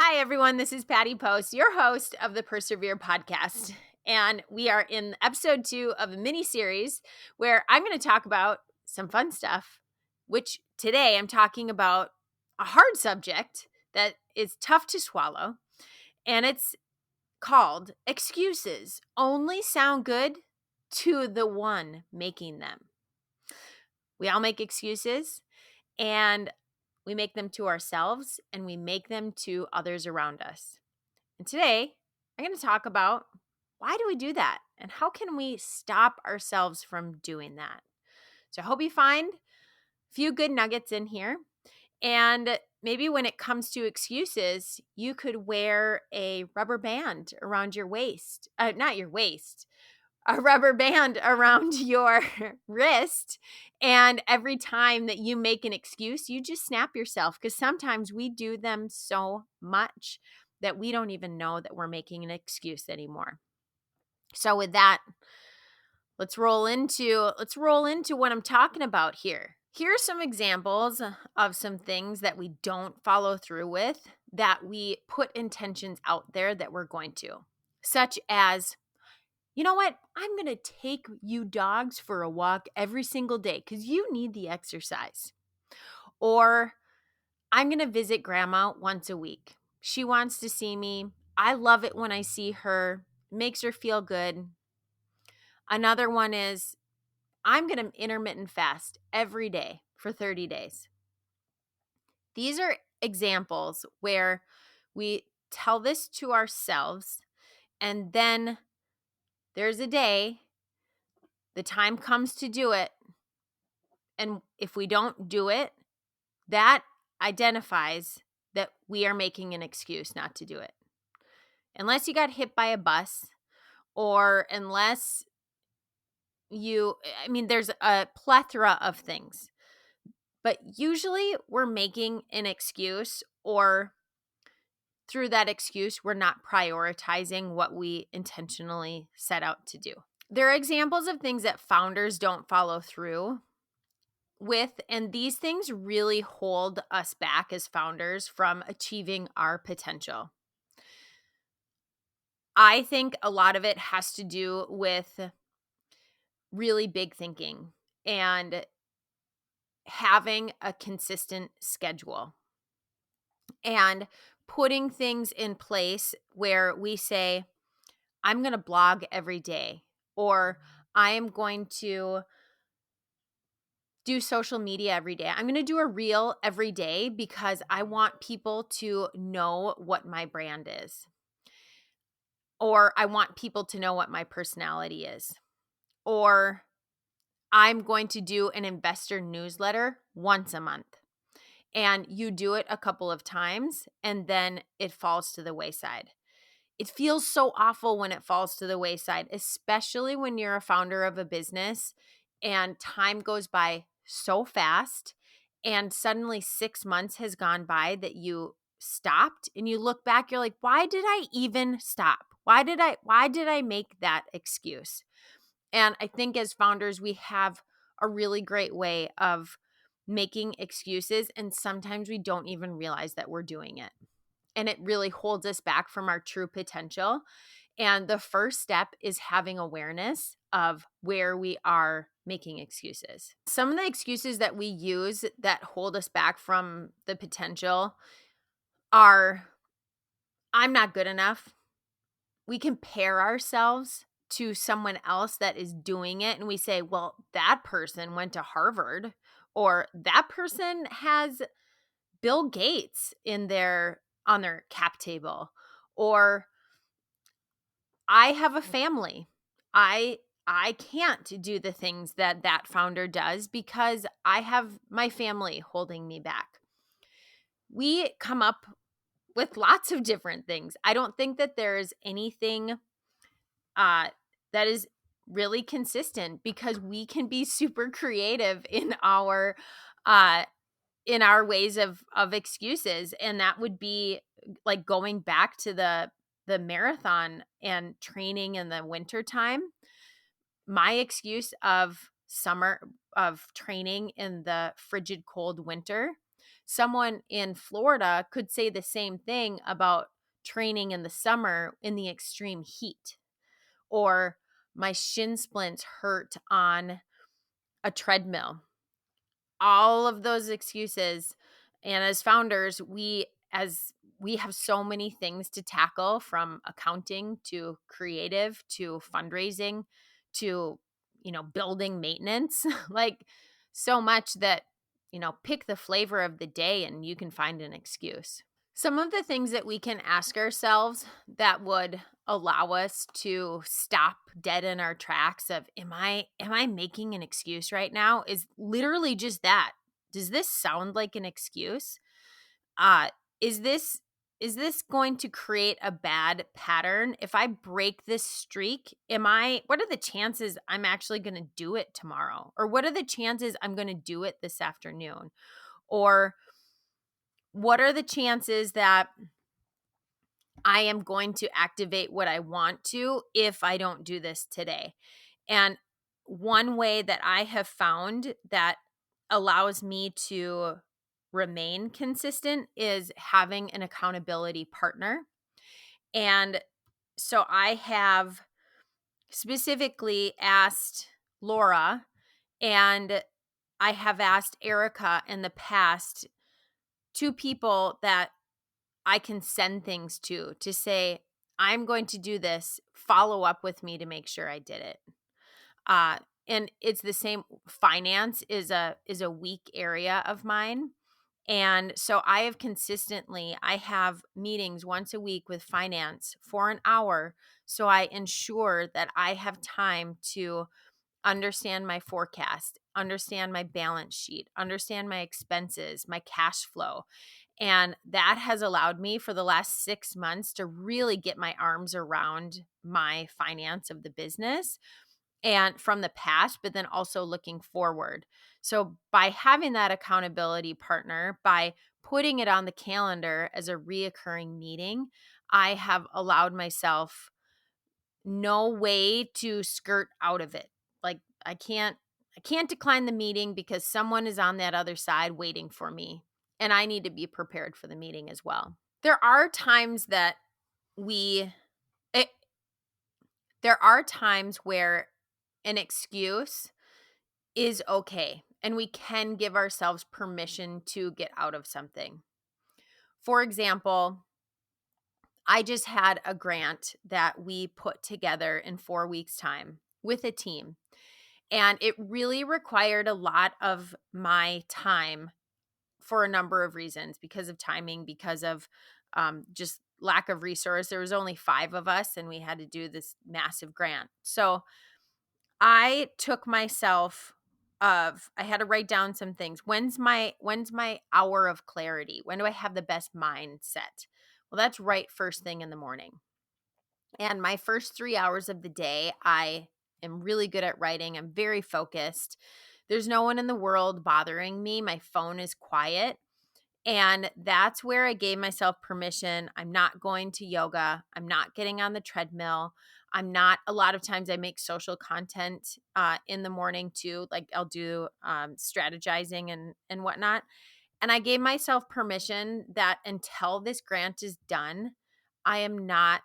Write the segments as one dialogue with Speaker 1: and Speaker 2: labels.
Speaker 1: Hi, everyone. This is Patty Post, your host of the Persevere podcast. And we are in episode 2 of a mini series where I'm going to talk about some fun stuff, which today I'm talking about a hard subject that is tough to swallow. And it's called Excuses Only Sound Good to the One Making Them. We all make excuses, and we make them to ourselves and we make them to others around us. And today, I'm going to talk about why do we do that and how can we stop ourselves from doing that. So I hope you find a few good nuggets in here. And maybe when it comes to excuses, you could wear a rubber band around your waist, not your waist, a rubber band around your wrist. And every time that you make an excuse, you just snap yourself because sometimes we do them so much that we don't even know that we're making an excuse anymore. So with that, let's roll into what I'm talking about here. Here are some examples of some things that we don't follow through with, that we put intentions out there that we're going to, such as, you know what? I'm going to take you dogs for a walk every single day because you need the exercise. Or I'm going to visit grandma once a week. She wants to see me. I love it when I see her. It makes her feel good. Another one is I'm going to intermittent fast every day for 30 days. These are examples where we tell this to ourselves, and then there's a day, the time comes to do it. And if we don't do it, that identifies that we are making an excuse not to do it. Unless you got hit by a bus, or unless there's a plethora of things. But usually we're making an excuse, or through that excuse, we're not prioritizing what we intentionally set out to do. There are examples of things that founders don't follow through with, and these things really hold us back as founders from achieving our potential. I think a lot of it has to do with really big thinking and having a consistent schedule and putting things in place where we say, I'm going to blog every day, or I am going to do social media every day. I'm going to do a reel every day because I want people to know what my brand is. Or I want people to know what my personality is. Or I'm going to do an investor newsletter once a month. And you do it a couple of times and then it falls to the wayside. It feels so awful when it falls to the wayside, especially when you're a founder of a business and time goes by so fast and suddenly 6 months has gone by that you stopped and you look back, you're like, why did I even stop? Why did I make that excuse? And I think as founders, we have a really great way of making excuses, and sometimes we don't even realize that we're doing it. And it really holds us back from our true potential. And the first step is having awareness of where we are making excuses. Some of the excuses that we use that hold us back from the potential are, I'm not good enough. We compare ourselves to someone else that is doing it, and we say, well, that person went to Harvard, or that person has Bill Gates on their cap table, or I have a family. I can't do the things that founder does because I have my family holding me back. We come up with lots of different things. I don't think that there is anything that is really consistent because we can be super creative in our ways of excuses. And that would be like going back to the marathon and training in the winter time. My excuse of training in the frigid cold winter Someone in Florida could say the same thing about training in the summer in the extreme heat, or my shin splints hurt on a treadmill. All of those excuses. And as founders, we have so many things to tackle, from accounting to creative to fundraising to, building maintenance, like, so much that, pick the flavor of the day and you can find an excuse. Some of the things that we can ask ourselves that would allow us to stop dead in our tracks of, am I making an excuse right now, is literally just that. Does this sound like an excuse? Uh is this going to create a bad pattern? If I break this streak, what are the chances I'm actually going to do it tomorrow? Or what are the chances I'm going to do it this afternoon? Or what are the chances that I am going to activate what I want to if I don't do this today? And one way that I have found that allows me to remain consistent is having an accountability partner. And so I have specifically asked Laura, and I have asked Erica in the past, two people that I can send things to say, I'm going to do this, follow up with me to make sure I did it. Uh, and it's the same. Finance is a weak area of mine. And so I have meetings once a week with finance for an hour. So I ensure that I have time to understand my forecast, understand my balance sheet, understand my expenses, my cash flow. And that has allowed me for the last 6 months to really get my arms around my finance of the business and from the past, but then also looking forward. So by having that accountability partner, by putting it on the calendar as a reoccurring meeting, I have allowed myself no way to skirt out of it. Like, I can't decline the meeting because someone is on that other side waiting for me, and I need to be prepared for the meeting as well. There are times that we it, there are times where an excuse is okay, and we can give ourselves permission to get out of something. For example, I just had a grant that we put together in 4 weeks' time with a team, and it really required a lot of my time for a number of reasons, because of timing, because of just lack of resource. There was only 5 of us, and we had to do this massive grant. So I took myself I had to write down some things. When's my hour of clarity? When do I have the best mindset? Well, that's right first thing in the morning. And my first 3 hours of the day, I am really good at writing. I'm very focused. There's no one in the world bothering me. My phone is quiet. And that's where I gave myself permission. I'm not going to yoga. I'm not getting on the treadmill. A lot of times I make social content in the morning too. Like, I'll do strategizing and whatnot. And I gave myself permission that until this grant is done, I am not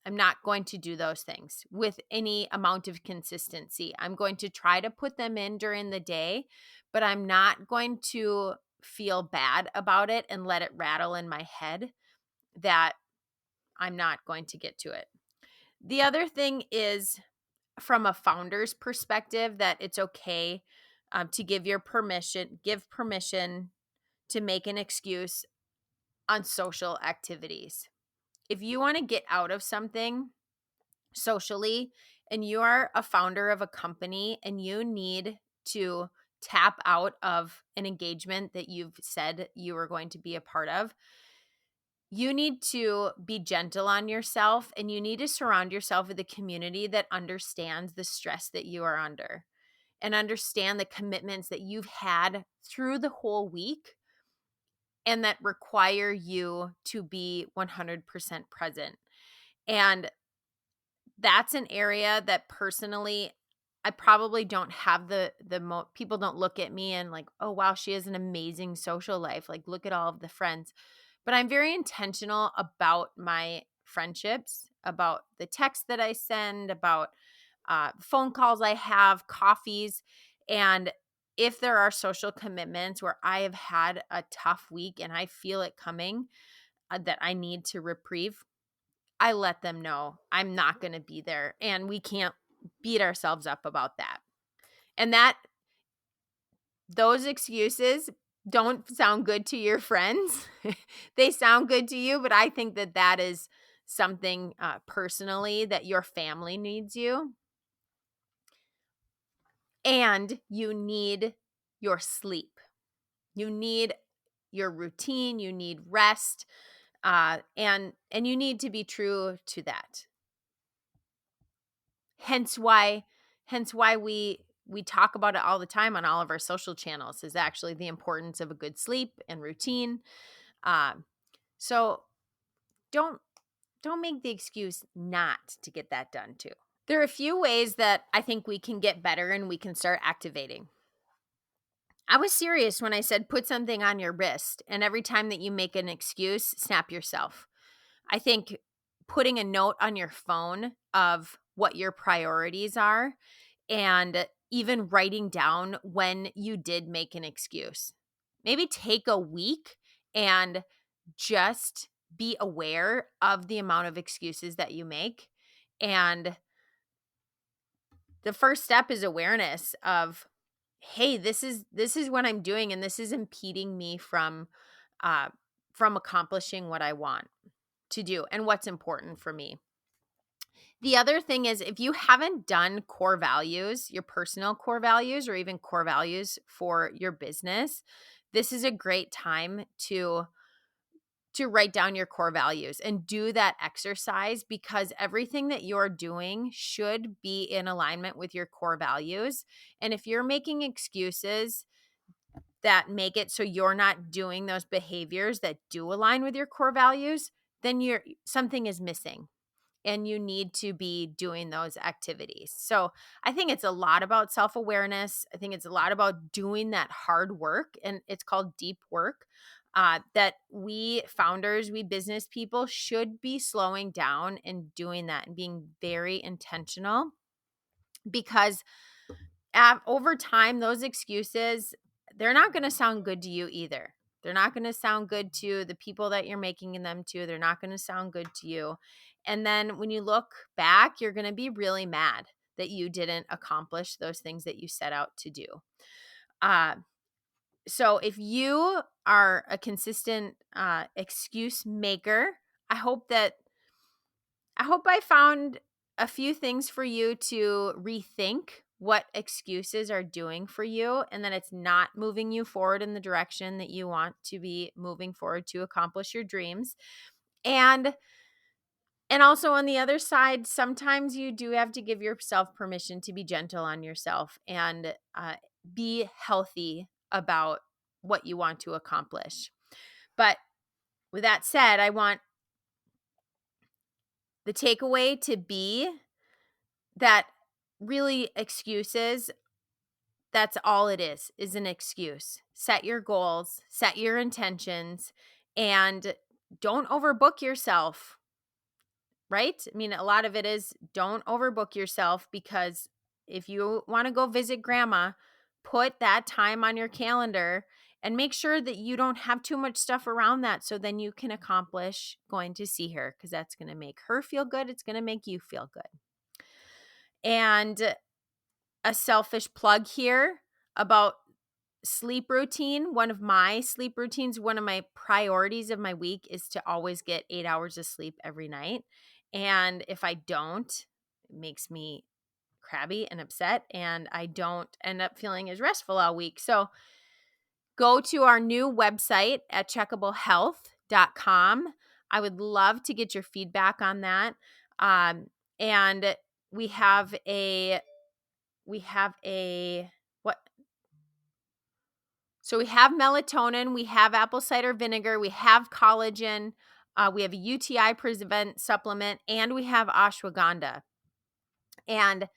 Speaker 1: I'm not going to do those things with any amount of consistency. I'm going to try to put them in during the day, but I'm not going to feel bad about it and let it rattle in my head that I'm not going to get to it. The other thing is, from a founder's perspective, that it's okay to give permission to make an excuse on social activities. If you want to get out of something socially and you are a founder of a company and you need to tap out of an engagement that you've said you are going to be a part of, you need to be gentle on yourself, and you need to surround yourself with a community that understands the stress that you are under and understand the commitments that you've had through the whole week and that require you to be 100% present. And that's an area that personally I probably don't have people don't look at me and like, "Oh, wow, she has an amazing social life. Like, look at all of the friends." But I'm very intentional about my friendships, about the texts that I send, about phone calls I have, coffees. And if there are social commitments where I have had a tough week and I feel it coming, that I need to reprieve, I let them know I'm not going to be there. And we can't beat ourselves up about that. And those excuses don't sound good to your friends. They sound good to you, but I think that is something personally that your family needs you. And you need your sleep. You need your routine. You need rest, and you need to be true to that. Hence why we talk about it all the time on all of our social channels, is actually the importance of a good sleep and routine. So don't make the excuse not to get that done too. There are a few ways that I think we can get better and we can start activating. I was serious when I said put something on your wrist, and every time that you make an excuse, snap yourself. I think putting a note on your phone of what your priorities are, and even writing down when you did make an excuse. Maybe take a week and just be aware of the amount of excuses that you make. And the first step is awareness of, hey, this is what I'm doing, and this is impeding me from accomplishing what I want to do and what's important for me. The other thing is, if you haven't done core values, your personal core values, or even core values for your business, this is a great time to write down your core values and do that exercise, because everything that you're doing should be in alignment with your core values. And if you're making excuses that make it so you're not doing those behaviors that do align with your core values, then something is missing and you need to be doing those activities. So I think it's a lot about self-awareness. I think it's a lot about doing that hard work, and it's called deep work, that we founders, we business people should be slowing down and doing that and being very intentional, because over time, those excuses, they're not going to sound good to you either. They're not going to sound good to the people that you're making them to. They're not going to sound good to you. And then when you look back, you're going to be really mad that you didn't accomplish those things that you set out to do. So if you are a consistent excuse maker, I hope I found a few things for you to rethink what excuses are doing for you, and that it's not moving you forward in the direction that you want to be moving forward to accomplish your dreams. And also on the other side, sometimes you do have to give yourself permission to be gentle on yourself and be healthy about what you want to accomplish. But with that said, I want the takeaway to be that really excuses, that's all it is an excuse. Set your goals, set your intentions, and don't overbook yourself, right? I mean, a lot of it is don't overbook yourself, because if you want to go visit grandma, put that time on your calendar and make sure that you don't have too much stuff around that, so then you can accomplish going to see her, because that's going to make her feel good. It's going to make you feel good. And a selfish plug here about sleep routine. One of my sleep routines, one of my priorities of my week, is to always get 8 hours of sleep every night. And if I don't, it makes me crabby and upset, and I don't end up feeling as restful all week. So go to our new website at checkablehealth.com. I would love to get your feedback on that. And we have a what? So we have melatonin, we have apple cider vinegar, we have collagen, we have a UTI prevent supplement, and we have ashwagandha. And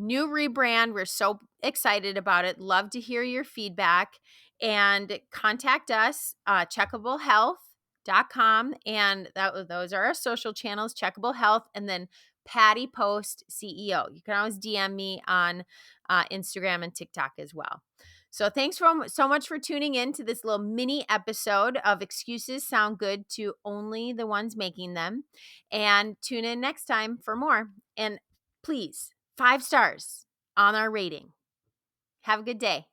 Speaker 1: New rebrand. We're so excited about it. Love to hear your feedback, and contact us, checkablehealth.com. And those are our social channels, Checkable Health, and then Patty Post CEO. You can always DM me on Instagram and TikTok as well. So thanks so much for tuning in to this little mini episode of Excuses Sound Good to Only the Ones Making Them. And tune in next time for more. And please, 5 stars on our rating. Have a good day.